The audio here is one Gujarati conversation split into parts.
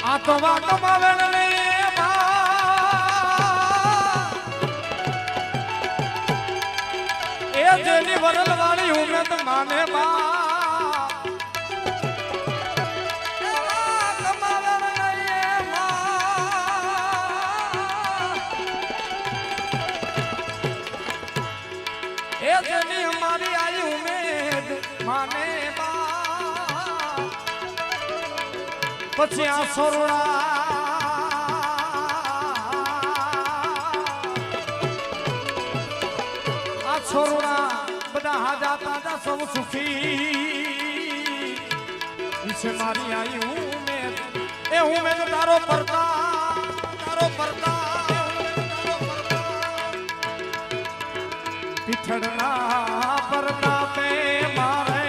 આ તો વાટ માવેણ ને એ જેની વરલ વાળી ઉમેદ માને બા એ જેની અમારી આઈ ઉમેદ માને બા પછી આ સોરડા આ છોરડા બધા હાજા તાજા સૌ સુખી વિશે મારી આઈ ઉમેદ એ ઉમેદ તારો પરતા પીઠડના પરતાપે મારે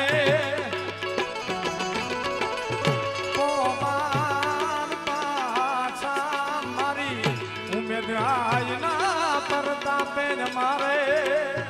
પોમાન પાછા મારી ઉમેદ આઈના પરતાપે મારે